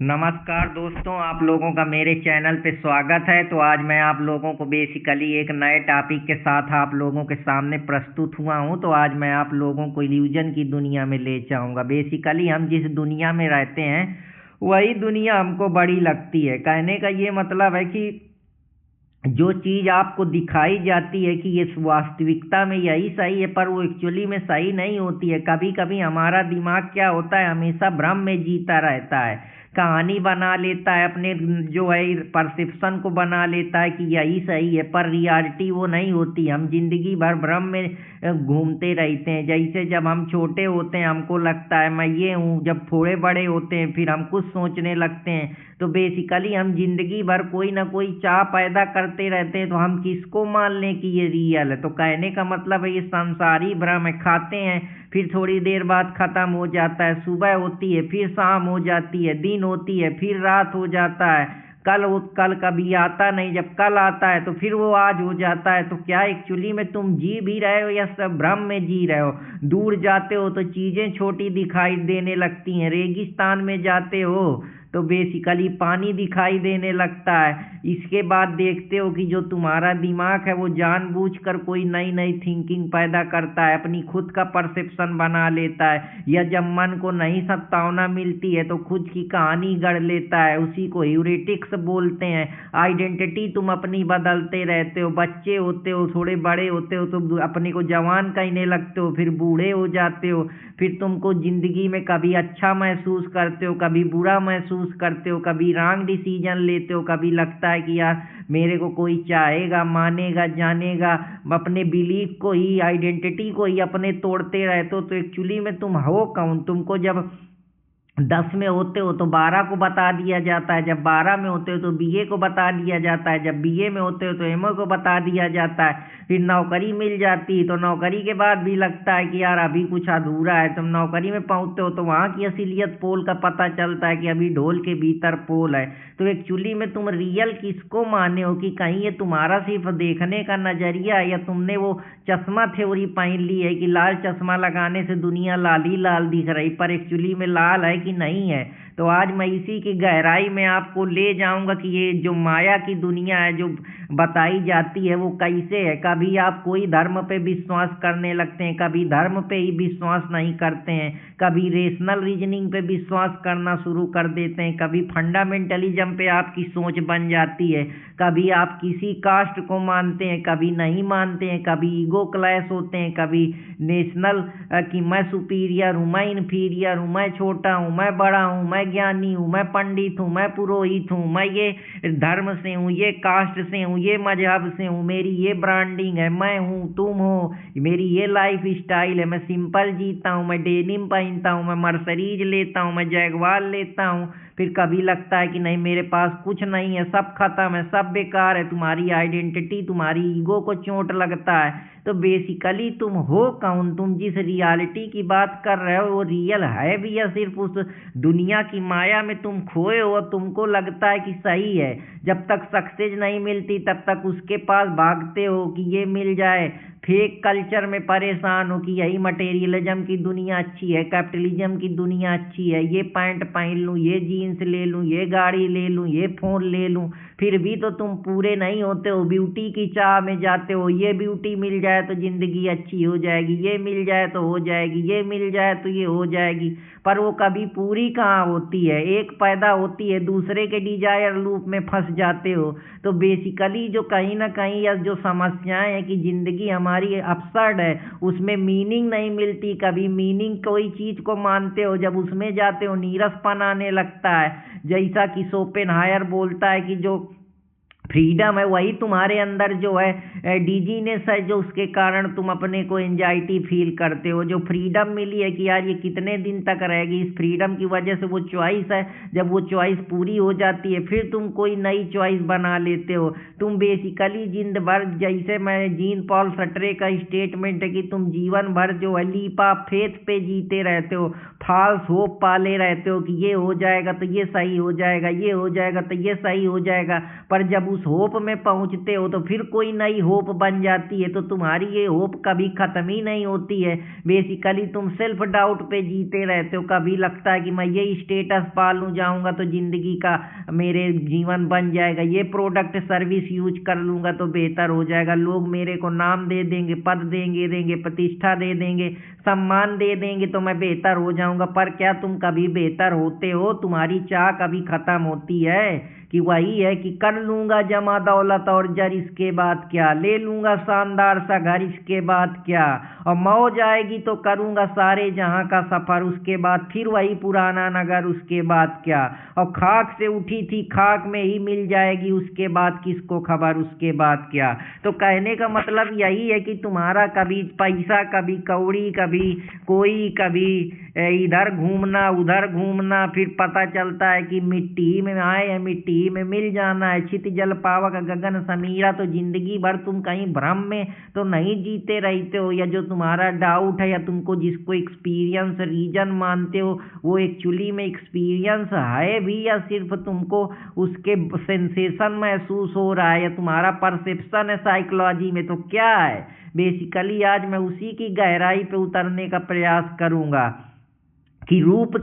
नमस्कार दोस्तों, आप लोगों का मेरे चैनल पे स्वागत है। तो आज मैं आप लोगों को बेसिकली एक नए टॉपिक के साथ आप लोगों के सामने प्रस्तुत हुआ हूँ। तो आज मैं आप लोगों को इल्यूजन की दुनिया में ले जाऊँगा। बेसिकली हम जिस दुनिया में रहते हैं वही दुनिया हमको बड़ी लगती है। कहने का ये मतलब है कि जो चीज़ आपको दिखाई जाती है कि ये वास्तविकता में यही सही है, पर वो एक्चुअली में सही नहीं होती है। कभी कभी हमारा दिमाग क्या होता है, हमेशा भ्रम में जीता रहता है, कहानी बना लेता है, अपने जो है परसेप्शन को बना लेता है कि यही सही है, पर रियलिटी वो नहीं होती। हम जिंदगी भर भ्रम में घूमते रहते हैं। जैसे जब हम छोटे होते हैं हमको लगता है मैं ये हूँ, जब थोड़े बड़े होते हैं फिर हम कुछ सोचने लगते हैं। तो बेसिकली हम जिंदगी भर कोई ना कोई चाह पैदा करते रहते हैं, तो हम किसको मान लें कि ये रियल है। तो कहने का मतलब है ये संसारी भ्रम है। खाते हैं फिर थोड़ी देर बाद खत्म हो जाता है, सुबह होती है फिर शाम हो जाती है, दिन होती है फिर रात हो जाता है, कल कभी आता नहीं, जब कल आता है तो फिर वो आज हो जाता है। तो क्या एक्चुअली में तुम जी भी रहे हो या सब भ्रम में जी रहे हो? दूर जाते हो तो चीजें छोटी दिखाई देने लगती हैं, रेगिस्तान में जाते हो तो बेसिकली पानी दिखाई देने लगता है। इसके बाद देखते हो कि जो तुम्हारा दिमाग है वो जानबूझकर कोई नई नई थिंकिंग पैदा करता है, अपनी खुद का परसेप्शन बना लेता है, या जब मन को नई सत्तावना मिलती है तो खुद की कहानी गढ़ लेता है। उसी को ह्यूरिस्टिक्स बोलते हैं। आइडेंटिटी तुम अपनी बदलते रहते हो, बच्चे होते हो, थोड़े बड़े होते हो तो अपने को जवान कहने लगते हो, फिर बूढ़े हो जाते हो, फिर तुमको जिंदगी में कभी अच्छा महसूस करते हो, कभी बुरा महसूस करते हो, कभी रॉन्ग डिसीजन लेते हो, कभी लगता है कि यार मेरे को कोई चाहेगा, मानेगा, जानेगा। अपने बिलीफ को ही, आइडेंटिटी को ही अपने तोड़ते रहते हो। तो एक्चुअली में तुम हो कौन? तुमको जब 10 में होते हो तो 12 को बता दिया जाता है, जब 12 में होते हो तो बीए को बता दिया जाता है, जब बीए में होते हो तो एमए को बता दिया जाता है। फिर नौकरी मिल जाती है तो नौकरी के बाद भी लगता है कि यार अभी कुछ अधूरा है। तुम नौकरी में पहुंचते हो तो वहाँ की असलियत पोल का पता चलता है कि अभी ढोल के भीतर पोल है। तो एक्चुअली में तुम रियल किसको माने हो? कि कहीं ये तुम्हारा सिर्फ देखने का नजरिया है, या तुमने वो चश्मा थ्योरी पहन ली है कि लाल चश्मा लगाने से दुनिया लाल ही लाल दिख रही, पर एक्चुअली में लाल है कि नहीं है। तो आज मैं इसी की गहराई में आपको ले जाऊंगा कि ये जो माया की दुनिया है जो बताई जाती है वो कैसे है। कभी आप कोई धर्म पे विश्वास करने लगते हैं, कभी धर्म पे ही विश्वास नहीं करते हैं, कभी रेशनल रीजनिंग पे विश्वास करना शुरू कर देते हैं, कभी फंडामेंटलिज्म पे आपकी सोच बन जाती है, कभी आप किसी कास्ट को मानते हैं, कभी नहीं मानते हैं, कभी ईगो क्लैश होते हैं, कभी नेशनल कि मैं सुपीरियर हूँ, मैं इन्फीरियर हूँ, मैं छोटा हूँ, मैं बड़ा हूँ, मैं ज्ञानी हूँ, मैं पंडित हूँ, मैं पुरोहित हूँ, मैं ये धर्म से हूँ, ये कास्ट से हूँ, ये मजहब से हूँ, मेरी ये ब्रांडिंग है, मैं हूँ, तुम हो, मेरी ये लाइफ स्टाइल है, मैं सिंपल जीता हूँ, मैं डेनिम पहनता हूँ, मैं मर्सरीज लेता हूँ, मैं जैगवार लेता हूँ। फिर कभी लगता है कि नहीं, मेरे पास कुछ नहीं है, सब खत्म है, सब बेकार है। तुम्हारी आइडेंटिटी, तुम्हारी ईगो को चोट लगता है। तो बेसिकली तुम हो कौन? तुम जिस रियलिटी की बात कर रहे हो वो रियल है भी या सिर्फ उस दुनिया की माया में तुम खोए हो? तुमको लगता है कि सही है, जब तक सक्सेस नहीं मिलती तब तक उसके पास भागते हो कि ये मिल जाए। फेक कल्चर में परेशान हो कि यही मटेरियलिज्म की दुनिया अच्छी है, कैपिटलिज्म की दुनिया अच्छी है, ये पैंट पहन लूँ, ये जीन्स ले लूँ, ये गाड़ी ले लूँ, ये फ़ोन ले लूँ। फिर भी तो तुम पूरे नहीं होते हो, ब्यूटी की चाह में जाते हो। ये ब्यूटी मिल जाए तो ज़िंदगी अच्छी हो जाएगी, ये मिल जाए तो हो जाएगी, ये मिल जाए तो ये हो जाएगी, पर वो कभी पूरी कहाँ होती है। एक पैदा होती है, दूसरे के डिजायर लूप में फंस जाते हो। तो बेसिकली जो कहीं ना कहीं या जो समस्याएं हैं कि ज़िंदगी हमारी अपसर्ड है, उसमें मीनिंग नहीं मिलती। कभी मीनिंग कोई चीज़ को मानते हो, जब उसमें जाते हो नीरसपन आने लगता है। जैसा कि शोपेनहायर बोलता है कि जो फ्रीडम है वही तुम्हारे अंदर जो है डिजीनेस है, जो उसके कारण तुम अपने को एंजाइटी फील करते हो। जो फ्रीडम मिली है कि यार ये कितने दिन तक रहेगी, इस फ्रीडम की वजह से वो चॉइस है, जब वो चॉइस पूरी हो जाती है फिर तुम कोई नई चॉइस बना लेते हो। तुम बेसिकली जिंद भर, जैसे मैं जीन पॉल सटरे का स्टेटमेंट है कि तुम जीवन भर जो है लीप ऑफ फेथ पे जीते रहते हो, फॉल्स होप पाले रहते हो कि ये हो जाएगा तो ये सही हो जाएगा, ये हो जाएगा तो ये सही हो जाएगा। पर जब उस उस होप में पहुंचते हो तो फिर कोई नई होप बन जाती है। तो तुम्हारी ये होप कभी खत्म ही नहीं होती है। बेसिकली तुम सेल्फ डाउट पे जीते रहते हो। कभी लगता है कि मैं ये स्टेटस पा लूँ जाऊंगा तो जिंदगी का मेरे जीवन बन जाएगा, ये प्रोडक्ट सर्विस यूज कर लूंगा तो बेहतर हो जाएगा, लोग मेरे को नाम दे देंगे, पद देंगे, प्रतिष्ठा दे देंगे, सम्मान दे देंगे तो मैं बेहतर हो जाऊंगा। पर क्या तुम कभी बेहतर होते हो? तुम्हारी चाह कभी खत्म होती है? कि वही है कि कर लूंगा जमा दौलत और जर, इसके बाद क्या, ले लूंगा शानदार सा घर, इसके बाद क्या, और मौज आएगी तो करूंगा सारे जहां का सफर, उसके बाद फिर वही पुराना नगर, उसके बाद क्या, और खाक से उठी थी खाक में ही मिल जाएगी, उसके बाद किसको खबर, उसके बाद क्या। तो कहने का मतलब यही है कि तुम्हारा कभी पैसा, कभी कौड़ी, कभी कोई, कभी इधर घूमना उधर घूमना, फिर पता चलता है कि मिट्टी में आए हैं मिट्टी में मिल जाना है, छित जल पावक गगन समीरा। तो जिंदगी भर तुम कहीं भ्रम में तो नहीं जीते रहते हो, या जो तुम्हारा डाउट है या तुमको जिसको एक्सपीरियंस रीजन मानते हो वो एक्चुअली में एक्सपीरियंस है भी, या सिर्फ तुमको उसके सेंसेशन महसूस हो रहा है, या तुम्हारा परसेप्शन है साइकोलॉजी में, तो क्या है। बेसिकली आज मैं उसी की गहराई पे उतरने का प्रयास करूंगा कि रूप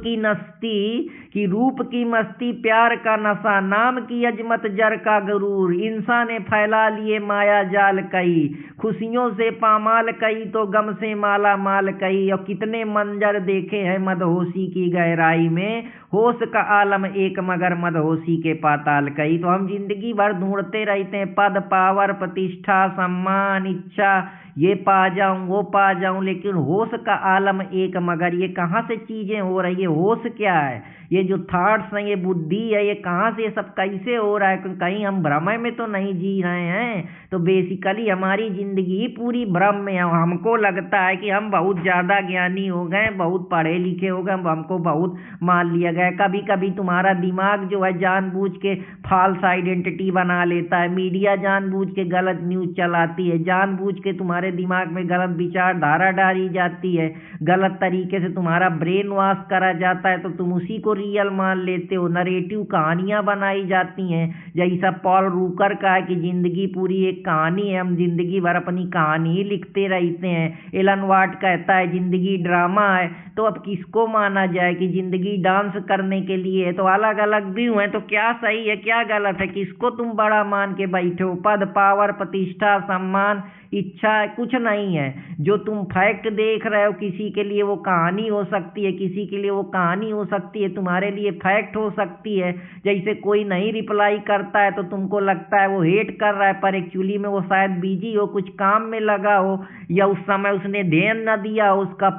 की मस्ती प्यार का नशा, नाम की अजमत जर का गरूर, इंसान ने फैला लिए माया जाल कई, खुशियों से पामाल कई तो गम से माला माल कई, और कितने मंजर देखे हैं मदहोशी की गहराई में, होश का आलम एक मगर मदहोशी के पाताल कई। तो हम जिंदगी भर ढूंढते रहते हैं पद, पावर, प्रतिष्ठा, सम्मान, इच्छा, ये पा जाऊं वो पा जाऊं, लेकिन होश का आलम एक मगर, ये कहाँ से चीजें हो रही है, होश क्या है, ये जो थॉट्स हैं, ये बुद्धि है, ये कहाँ से, ये सब कैसे हो रहा है, कहीं हम भ्रम में तो नहीं जी रहे हैं। तो बेसिकली हमारी जिंदगी पूरी भ्रम में है। हमको लगता है कि हम बहुत ज्यादा ज्ञानी हो गए, बहुत पढ़े लिखे हो गए, हमको बहुत मान लिया गया। कभी कभी तुम्हारा दिमाग जो है जानबूझ के फॉल्स आइडेंटिटी बना लेता है, मीडिया जानबूझ के गलत न्यूज चलाती है, जानबूझ के तुम्हारे दिमाग में गलत विचारधारा डाली जाती है, गलत तरीके से तुम्हारा ब्रेन वॉश करा जाता है, तो तुम उसी को रियल मान लेते हो। नरेटिव कहानियां बनाई जाती हैं, जैसा पॉल रूकर का है कि जिंदगी पूरी एक कहानी है, हम जिंदगी भर अपनी कहानी ही लिखते रहते हैं। एलन वाट कहता है जिंदगी ड्रामा है। तो अब किसको माना जाए कि जिंदगी डांस करने के लिए है? तो अलग अलग व्यू है, तो क्या सही है क्या गलत है, किसको तुम बड़ा मान के बैठे हो? पद, पावर, प्रतिष्ठा, सम्मान, इच्छा, कुछ नहीं है। जो तुम फैक्ट देख रहे हो किसी के लिए वो कहानी हो सकती है, किसी के लिए वो कहानी हो सकती है, तुम्हारे लिए फैक्ट हो सकती है। जैसे कोई नहीं रिप्लाई करता है तो तुमको लगता है वो हेट कर रहा है, पर एक्चुअली में वो शायद बिजी हो, कुछ काम में लगा हो, या उस समय उसने ध्यान न दिया हो, उसका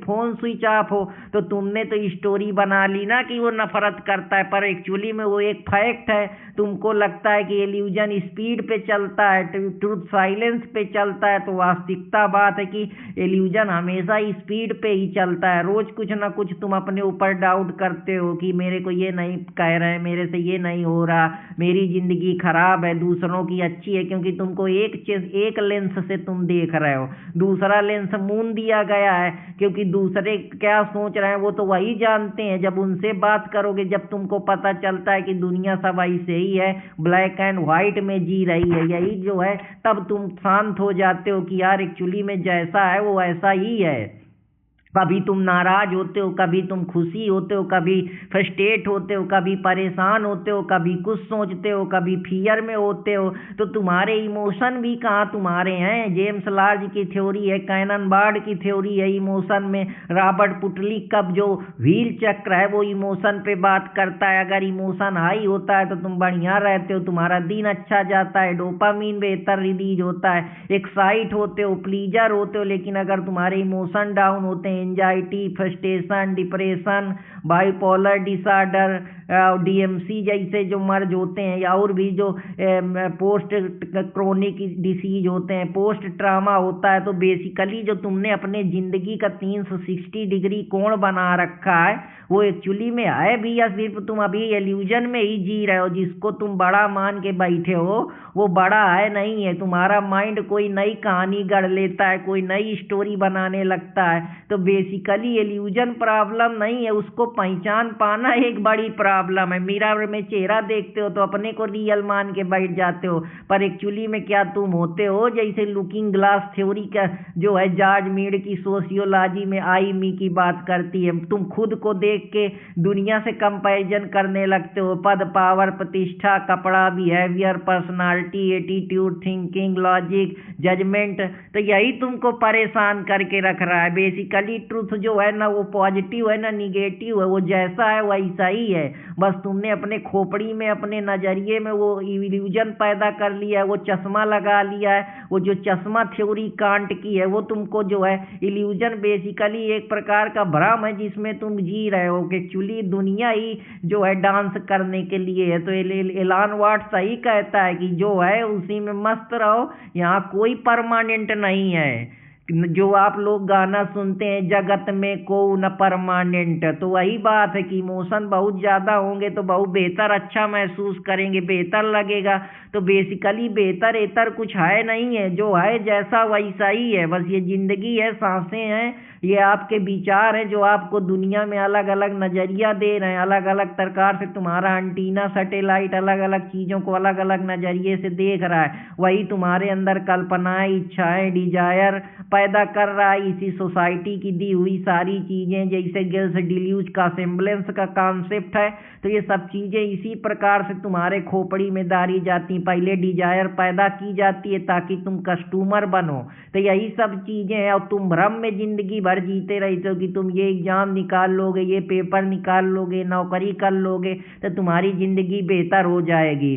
फोन स्विच ऑफ हो, तो तुमने तो स्टोरी बना ली ना कि वो नफरत करता है, पर एक्चुअली में वो एक फैक्ट है। तुमको लगता है कि इल्यूजन स्पीड पे चलता है, ट्रूथ साइलेंस पे चलता है, तो वास्तविकता बात है कि इल्यूजन हमेशा स्पीड पे ही चलता है। रोज कुछ ना कुछ तुम अपने ऊपर डाउट करते हो कि मेरे को ये नहीं कह रहे हैं, मेरे से ये नहीं हो रहा, मेरी जिंदगी खराब है, दूसरों की अच्छी है, क्योंकि तुमको एक लेंस से तुम देख रहे हो, दूसरा लेंस मून दिया गया है, क्योंकि दूसरे क्या सोच रहे हैं वो तो वही जानते हैं। जब उनसे बात करोगे, जब तुमको पता चलता है कि दुनिया सब ऐसे ही है, ब्लैक एंड व्हाइट में जी रही है, यही जो है, तब तुम शांत हो जाते हो कि यार एक्चुअली में जैसा है वो ऐसा ही है। कभी तुम नाराज होते हो, कभी तुम खुशी होते हो, कभी फ्रस्ट्रेट होते हो, कभी परेशान होते हो, कभी कुछ सोचते हो, कभी फियर में होते हो। तो तुम्हारे इमोशन भी कहाँ तुम्हारे हैं? जेम्स लार्ज की थ्योरी है, कैनन बार्ड की थ्योरी है इमोशन में। रॉबर्ट पुटली कब जो व्हील चक्र है वो इमोशन पे बात करता है। अगर इमोशन हाई होता है तो तुम बढ़िया रहते हो, तुम्हारा दिन अच्छा जाता है, डोपामीन बेहतर रिलीज होता है, एक्साइट होते हो, प्लीजर होते हो। लेकिन अगर तुम्हारे इमोशन डाउन होते हैं, anxiety, frustration, depression, bipolar disorder, DMC जैसे जो मर्ज होते हैं, या और भी जो पोस्ट क्रोनिक डिसीज होते हैं, पोस्ट ट्रामा होता है, तो बेसिकली जो तुमने अपने जिंदगी का 360 डिग्री कोण बना रखा है वो एक्चुअली में है भी, या सिर्फ तुम अभी इल्यूजन में ही जी रहे हो। जिसको तुम बड़ा मान के बैठे हो वो बड़ा है नहीं है। तुम्हारा माइंड कोई नई कहानी गढ़ लेता है, कोई नई स्टोरी बनाने लगता है। तो बेसिकली इल्यूजन प्रॉब्लम नहीं है, उसको पहचान पाना एक बड़ी प्रॉब्लम प्रॉब्लम है। मिरर में चेहरा देखते हो तो अपने को रियल मान के बैठ जाते हो, पर एक्चुअली में क्या तुम होते हो? जैसे लुकिंग ग्लास थ्योरी का जो है जॉर्ज मीड की सोशियोलॉजी में आई मी की बात करती है, तुम खुद को देख के दुनिया से कंपैरिजन करने लगते हो। पद, पावर, प्रतिष्ठा, कपड़ा, behaviour, personality, attitude, thinking, logic, judgement, तो यही तुमको परेशान करके रख रहा है। बेसिकली ट्रूथ जो है ना वो पॉजिटिव है ना निगेटिव है, वो जैसा है वैसा ही है। बस तुमने अपने खोपड़ी में, अपने नजरिए में वो इल्यूजन पैदा कर लिया है, वो चश्मा लगा लिया है। वो जो चश्मा थ्योरी कांट की है वो तुमको जो है इल्यूजन बेसिकली एक प्रकार का भ्रम है जिसमें तुम जी रहे हो कि एक्चुअली दुनिया ही जो है डांस करने के लिए है। तो एलन वाट्स सही कहता है कि जो है उसी में मस्त रहो, यहाँ कोई परमानेंट नहीं है। जो आप लोग गाना सुनते हैं जगत में को न परमानेंट, तो वही बात है कि इमोशन बहुत ज़्यादा होंगे तो बहुत बेहतर अच्छा महसूस करेंगे, बेहतर लगेगा। तो बेसिकली बेहतर एतर कुछ है नहीं है, जो है जैसा वैसा ही है। बस ये जिंदगी है, सांसें हैं, ये आपके विचार हैं जो आपको दुनिया में अलग अलग नज़रिया दे रहे हैं। अलग अलग प्रकार से तुम्हारा एंटीना सैटेलाइट अलग अलग चीज़ों को अलग अलग नज़रिए से देख रहा है। वही तुम्हारे अंदर कल्पनाएं, इच्छाएं, डिजायर पैदा कर रहा है। इसी सोसाइटी की दी हुई सारी चीज़ें, जैसे गिल्स डिल्यूज का सेम्बलेंस का कॉन्सेप्ट है, तो ये सब चीज़ें इसी प्रकार से तुम्हारे खोपड़ी में डाली जाती। पहले डिजायर पैदा की जाती है ताकि तुम कस्टमर बनो, तो यही सब चीज़ें हैं। और तुम भ्रम में जिंदगी भर जीते रहते हो कि तुम ये एग्जाम निकाल लोगे, ये पेपर निकाल लोगे, नौकरी कर लोगे तो तुम्हारी जिंदगी बेहतर हो जाएगी।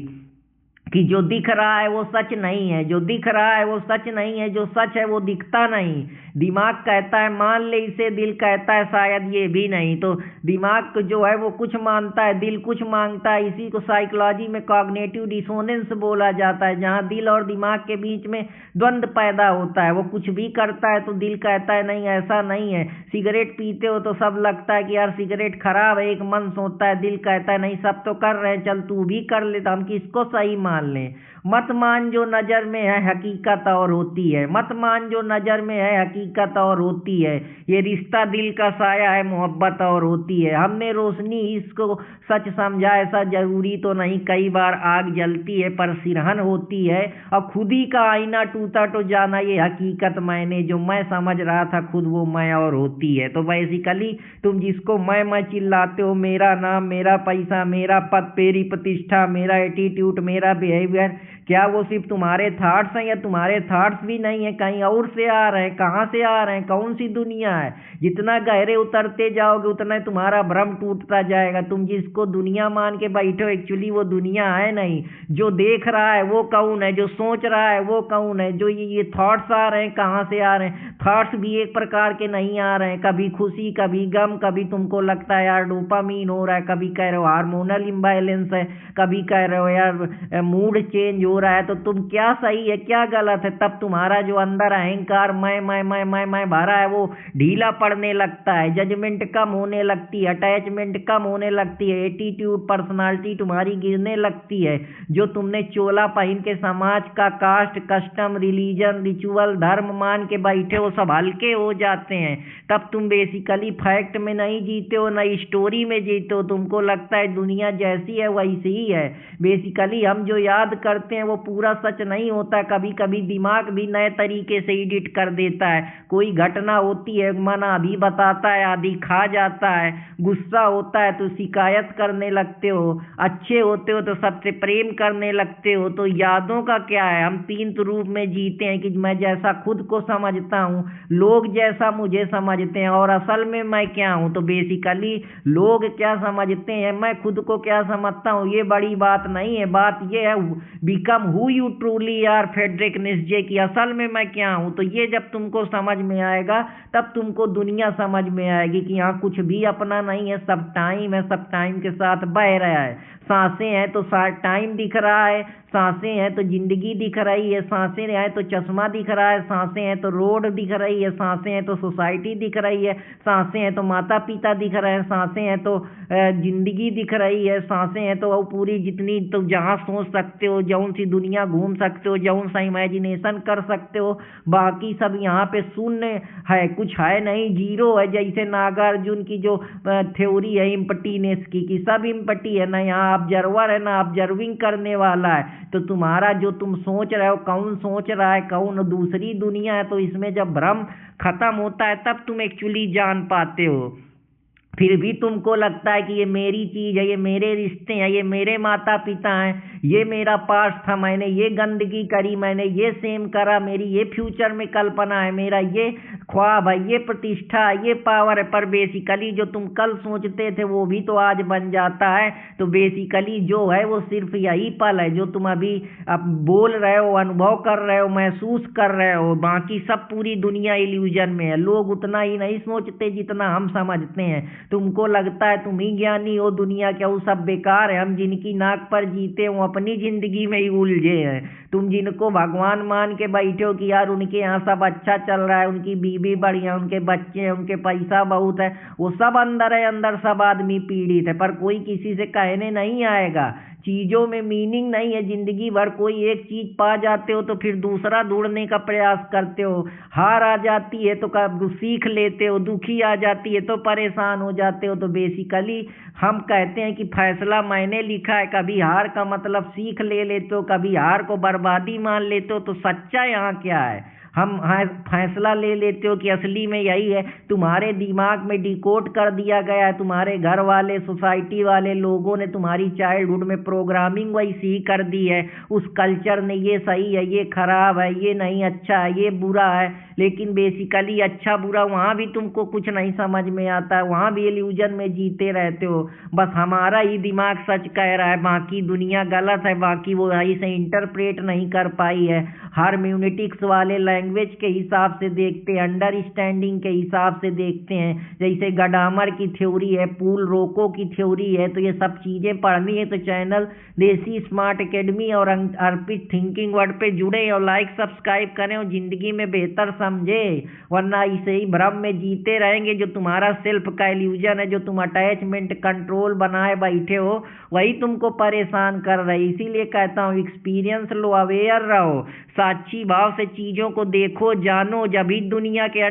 कि जो दिख रहा है वो सच नहीं है, जो दिख रहा है वो सच नहीं है, जो सच है वो दिखता नहीं। दिमाग कहता है मान ले इसे, दिल कहता है शायद ये भी नहीं। तो दिमाग जो है वो कुछ मानता है, दिल कुछ मांगता है। इसी को साइकोलॉजी में कॉग्निटिव डिसोनेंस बोला जाता है, जहाँ दिल और दिमाग के बीच में द्वंद्व पैदा होता है। वो कुछ भी करता है तो दिल कहता है नहीं ऐसा नहीं है। सिगरेट पीते हो तो सब लगता है कि यार सिगरेट खराब है, एक मन सोचता है, दिल कहता है नहीं सब तो कर रहे हैं, चल तू भी कर ले, तो हम किसको सही मान लें? मत मान जो नजर में है हकीकत और होती है, मत मान जो नजर में है हकीकत और होती है। ये रिश्ता दिल का साया है, मोहब्बत और होती है। हमने रोशनी इसको सच समझा, ऐसा जरूरी तो नहीं। कई बार आग जलती है पर सिरहन होती है, और खुद ही का आईना टूटा तो जाना ये हकीकत मैंने जो मैं समझ रहा था खुद वो मैं और होती है। तो बेसिकली तुम जिसको मैं चिल्लाते हो, मेरा नाम, मेरा पैसा, मेरा पद, मेरी प्रतिष्ठा, मेरा एटीट्यूड, मेरा बिहेवियर, क्या वो सिर्फ तुम्हारे थॉट्स हैं? या तुम्हारे थॉट्स भी नहीं है, कहीं और से आ रहे हैं? कहाँ से आ रहे हैं? कौन सी दुनिया है? जितना गहरे उतरते जाओगे उतना तुम्हारा भ्रम टूटता जाएगा। तुम जिसको दुनिया मान के बैठे हो एक्चुअली वो दुनिया है नहीं। जो देख रहा है वो कौन है? जो सोच रहा है वो कौन है? जो ये थॉट्स आ रहे हैं कहाँ से आ रहे हैं? थॉट्स भी एक प्रकार के नहीं आ रहे हैं, कभी खुशी, कभी गम, कभी तुमको लगता है यार डोपामीन हो रहा है, कभी कह रहे हो हार्मोनल इम्बैलेंस है, कभी कह रहे हो यार मूड चेंज हो रहा है। तो तुम क्या सही है क्या गलत है? तब तुम्हारा जो अंदर अहंकार मैं भरा है वो ढीला पड़ने लगता है, जजमेंट कम होने लगती है, अटैचमेंट कम होने लगती है, एटीट्यूड, पर्सनालिटी तुम्हारी गिरने लगती है। जो तुमने चोला पहन के समाज का कास्ट, कस्टम, रिलीजन, रिचुअल, धर्म मान के बैठे हो सब हल्के हो जाते हैं। तब तुम बेसिकली फैक्ट में नहीं जीते हो, न स्टोरी में जीते हो। तुमको लगता है दुनिया जैसी है वैसी ही है। बेसिकली हम जो याद करते हैं वो पूरा सच नहीं होता। कभी कभी दिमाग भी नए तरीके से एडिट कर देता है। कोई घटना होती है मन आधी बताता है आधी खा जाता है। गुस्सा होता है तो शिकायत करने लगते हो, अच्छे होते हो तो सबसे प्रेम करने लगते हो। तो यादों का क्या है? हम तीन रूप में जीते हैं कि मैं जैसा खुद को समझता हूँ, लोग जैसा मुझे समझते हैं, और असल में मैं क्या हूँ। तो बेसिकली लोग क्या समझते हैं, मैं खुद को क्या समझता हूँ, ये बड़ी बात नहीं है। बात ये है become who you truly are, Friedrich Nietzsche की असल में मैं क्या हूँ। तो ये जब तुमको समझ में आएगा तब तुमको दुनिया समझ में आएगी कि यहाँ कुछ भी अपना नहीं है, सब टाइम है, सब टाइम के साथ बह रहा है। सांसें हैं तो टाइम दिख रहा है, सांसें हैं तो जिंदगी दिख रही है, सांसें हैं तो चश्मा दिख रहा है, सांसें हैं तो रोड दिख रही है, सांसें हैं तो सोसाइटी दिख रही है, सांसें हैं तो माता पिता दिख रहे हैं, सांसें हैं तो जिंदगी दिख रही है, सांसें हैं तो वो पूरी जितनी तो जहाँ सोच सकते हो जौन सी पूरी दुनिया घूम सकते हो, जौन सा इमेजिनेशन कर सकते हो। बाकी सब यहाँ पे शून्य है, कुछ है नहीं, जीरो है। जैसे नागार्जुन की जो थ्योरी है इम्पटीनेस की सब इम्पटी है ना, यहाँ ऑब्जर्वर है ना ऑब्जर्विंग करने वाला है। तो तुम्हारा जो तुम सोच रहे हो, कौन सोच रहा है, कौन दूसरी दुनिया है, तो इसमें जब भ्रम खत्म होता है तब तुम एक्चुअली जान पाते हो। फिर भी तुमको लगता है कि ये मेरी चीज है, ये मेरे रिश्ते हैं, ये मेरे माता पिता हैं, ये मेरा पास्ट था, मैंने ये गंदगी करी, मैंने ये सेम करा, मेरी ये फ्यूचर में कल्पना है, मेरा ये ख्वाब है, ये प्रतिष्ठा है, ये पावर है। पर बेसिकली जो तुम कल सोचते थे वो भी तो आज बन जाता है। तो बेसिकली जो है वो सिर्फ यही पल है जो तुम अभी अब बोल रहे हो, अनुभव कर रहे हो, महसूस कर रहे हो। बाकी सब पूरी दुनिया इल्यूजन में है। लोग उतना ही नहीं सोचते जितना हम समझते हैं। तुमको लगता है तुम ही ज्ञानी हो, दुनिया क्या वो सब बेकार है। हम जिनकी नाक पर जीते हो अपनी जिंदगी में ही उलझे हैं। तुम जिनको भगवान मान के बैठे हो कि यार उनके यहाँ सब अच्छा चल रहा है, उनकी बीवी बढ़िया, उनके बच्चे हैं, उनके पैसा बहुत है, वो सब अंदर है, अंदर सब आदमी पीड़ित है। पर कोई किसी से कहने नहीं आएगा। चीजों में मीनिंग नहीं है। जिंदगी भर कोई एक चीज पा जाते हो तो फिर दूसरा ढूंढने का प्रयास करते हो। हार आ जाती है तो सीख लेते हो, दुखी आ जाती है तो परेशान हो जाते हो। तो बेसिकली हम कहते हैं कि फैसला मैंने लिखा है। कभी हार का मतलब सीख ले लेते हो, कभी हार को बर्बादी मान लेते हो। तो सच्चा यहाँ क्या है? हम फैसला ले लेते हो कि असली में यही है। तुम्हारे दिमाग में डिकोड कर दिया गया है, तुम्हारे घर वाले, सोसाइटी वाले लोगों ने तुम्हारी चाइल्डहुड में प्रोग्रामिंग वैसी ही कर दी है। उस कल्चर ने ये सही है, ये खराब है, ये नहीं अच्छा है, ये बुरा है। लेकिन बेसिकली अच्छा बुरा वहाँ भी तुमको कुछ नहीं समझ में आता है, वहाँ भी इल्यूजन में जीते रहते हो। बस हमारा ही दिमाग सच कह रहा है, बाकी दुनिया गलत है, बाकी वो सही से इंटरप्रेट नहीं कर पाई है। हार्मेनेटिक्स वाले लैंग्वेज के हिसाब से देखते हैं, अंडरस्टैंडिंग के हिसाब से देखते हैं। जैसे गडामर की थ्योरी है, पूल रोको की थ्योरी है। तो ये सब चीज़ें पढ़नी है तो चैनल देसी स्मार्ट एकेडमी और अर्पित थिंकिंग वर्ड पे जुड़े और लाइक सब्सक्राइब करें और जिंदगी में बेहतर समझे। वरना ऐसे ही भ्रम में जीते रहेंगे। जो तुम्हारा सेल्फ का इल्यूजन है, जो तुम अटैचमेंट कंट्रोल बनाए बैठे हो, वही तुमको परेशान कर रही। इसीलिए कहता हूँ एक्सपीरियंस लो, अवेयर रहो, साक्षी भाव से चीजों को देखो, जानो। जब ही दुनिया के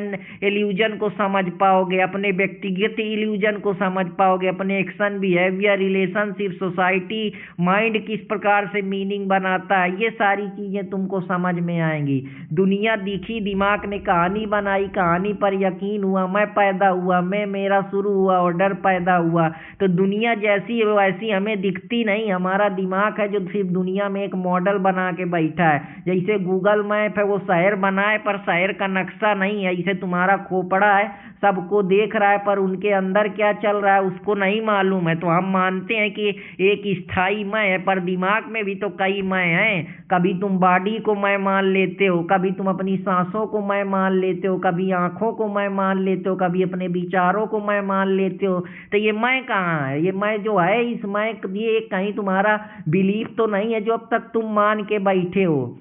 इल्यूजन को समझ पाओगे, अपने व्यक्तिगत इल्यूजन को समझ पाओगे, अपने action, behaviour, relationship, society, mind किस प्रकार से मीनिंग बनाता है, ये सारी चीजें तुमको समझ में आएंगी। दुनिया दिखी, दिमाग ने कहानी बनाई, कहानी पर यकीन हुआ, मैं पैदा हुआ, मैं मेरा शुरू हुआ और डर पैदा हुआ। तो दुनिया जैसी है वैसी हमें दिखती नहीं। हमारा दिमाग है जो सिर्फ दुनिया में एक मॉडल बना के बैठा है। जैसे गूगल मैप है, वो शहर बना है पर शहर का नक्शा नहीं है। ऐसे तुम्हारा खोपड़ा है, सबको देख रहा है पर उनके अंदर क्या चल रहा है उसको नहीं मालूम है। तो हम मानते हैं कि एक स्थायी मैं है, पर दिमाग में भी तो कई मैं हैं। कभी तुम बॉडी को मैं मान लेते हो, कभी तुम अपनी सांसों को मैं मान लेते हो, कभी आंखों को मैं मान लेते हो, कभी अपने विचारों को मैं मान लेते हो। तो ये मैं कहाँ है? ये मैं जो है, इस मैं ये कहीं तुम्हारा बिलीफ तो नहीं है जो अब तक तुम मान के बैठे हो।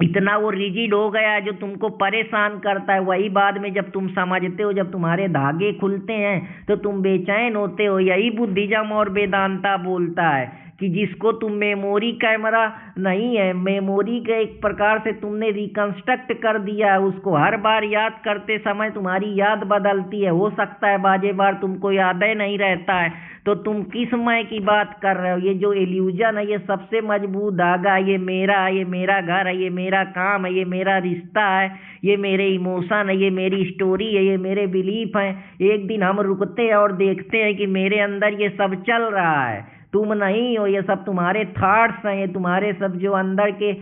इतना वो रिजिड हो गया है जो तुमको परेशान करता है। वही बाद में जब तुम समझते हो, जब तुम्हारे धागे खुलते हैं तो तुम बेचैन होते हो। यही बुद्धिज्म और वेदांता बोलता है कि जिसको तुम मेमोरी कैमरा नहीं है, मेमोरी के एक प्रकार से तुमने रिकंस्ट्रक्ट कर दिया है, उसको हर बार याद करते समय तुम्हारी याद बदलती है। हो सकता है बाजे बार तुमको याद ही नहीं रहता है। तो तुम किस मैं की बात कर रहे हो? ये जो इल्यूजन है, ये सबसे मजबूत धागा है। ये मेरा है, ये मेरा घर है, ये मेरा काम है, ये मेरा रिश्ता है, ये मेरे इमोशन है, ये मेरी स्टोरी है, ये मेरे बिलीफ है। एक दिन हम रुकते हैं और देखते हैं कि मेरे अंदर ये सब चल रहा है, तुम नहीं हो। ये सब तुम्हारे थॉट्स हैं, ये तुम्हारे सब जो अंदर के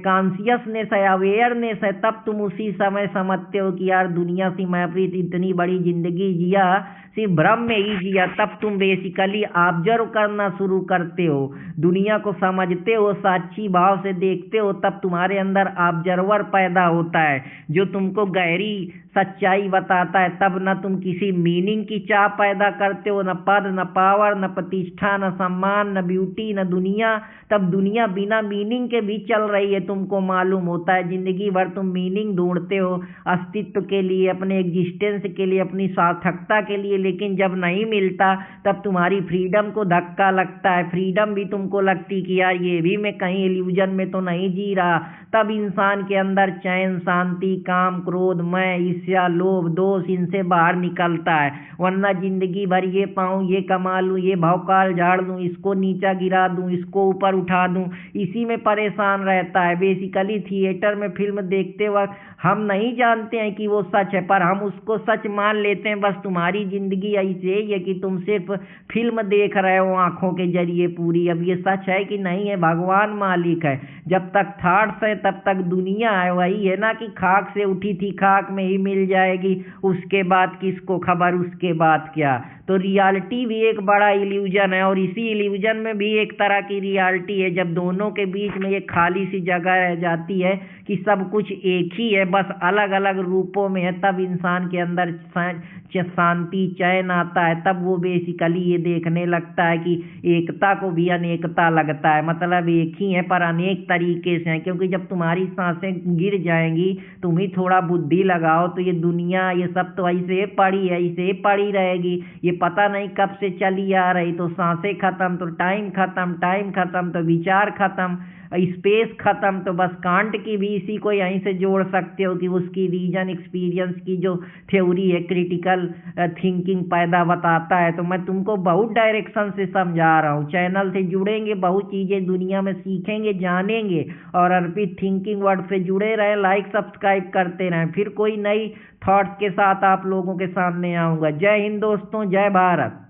कॉन्शियसनेस है, अवेयरनेस है। तब तुम उसी समय समझते हो कि यार दुनिया से मैं अपनी इतनी बड़ी जिंदगी जिया, सिर्फ भ्रम में ही जिया। तब तुम बेसिकली ऑब्जर्व करना शुरू करते हो, दुनिया को समझते हो, साक्षी भाव से देखते हो। तब तुम्हारे अंदर ऑब्जर्वर पैदा होता है जो तुमको गहरी सच्चाई बताता है, तब न तुम किसी मीनिंग की चाह पैदा करते हो, न पद, न पावर, न प्रतिष्ठा, न सम्मान, न ब्यूटी, न दुनिया। तब दुनिया बिना मीनिंग के भी चल रही है, तुमको मालूम होता है। जिंदगी भर तुम मीनिंग ढूंढते हो अस्तित्व के लिए, अपने एग्जिस्टेंस के लिए, अपनी सार्थकता के लिए, लेकिन जब नहीं मिलता तब तुम्हारी फ्रीडम को धक्का लगता है। फ्रीडम भी तुमको लगती कि यार ये भी मैं कहीं इल्यूजन में तो नहीं जी रहा। तब इंसान के अंदर चैन, शांति, काम, क्रोध, मैं, ईर्ष्या, लोभ, दोष इनसे बाहर निकलता है। वरना जिंदगी भर ये पाऊं, ये कमा लूं, ये भौकाल झाड़ दूं, इसको नीचा गिरा दूं, इसको ऊपर उठा दूं, इसी में परेशान रहता है। बेसिकली थिएटर में फिल्म देखते वक्त हम नहीं जानते हैं कि वो सच है, पर हम उसको सच मान लेते हैं। बस तुम्हारी जिंदगी ऐसे ही है कि तुम सिर्फ फिल्म देख रहे हो आंखों के जरिए पूरी। अब ये सच है कि नहीं है, भगवान मालिक है। जब तक थॉट्स है तब तक दुनिया है। वही है ना कि खाक से उठी थी खाक में ही मिल जाएगी, उसके बाद किसको खबर, उसके बाद क्या। तो रियलिटी भी एक बड़ा इल्यूजन है, और इसी इल्यूजन में भी एक तरह की रियलिटी है। जब दोनों के बीच में एक खाली सी जगह रह जाती है कि सब कुछ एक ही है, बस अलग अलग रूपों में है, तब इंसान के अंदर शांति, चैन आता है। तब वो बेसिकली ये देखने लगता है कि एकता को भी अनेकता लगता है, मतलब एक ही है पर अनेक तरीके से है। क्योंकि जब तुम्हारी सांसें गिर जाएंगी, तुम ही थोड़ा बुद्धि लगाओ तो ये दुनिया, ये सब तो ऐसे पड़ी है, ऐसे पड़ी रहेगी। ये पता नहीं कब से चली आ रही। तो सांसें खत्म तो टाइम खत्म, टाइम खत्म तो विचार खत्म, स्पेस खत्म। तो बस कांट की भी इसी को यहीं से जोड़ सकते हो कि उसकी रीजन एक्सपीरियंस की जो थ्योरी है, क्रिटिकल थिंकिंग पैदा बताता है। तो मैं तुमको बहुत डायरेक्शन से समझा रहा हूँ। चैनल से जुड़ेंगे, बहुत चीज़ें दुनिया में सीखेंगे, जानेंगे, और अर्पित थिंकिंग वर्ड से जुड़े रहें, लाइक सब्सक्राइब करते रहें। फिर कोई नई थॉट्स के साथ आप लोगों के सामने आऊँगा। जय हिंद दोस्तों, जय भारत।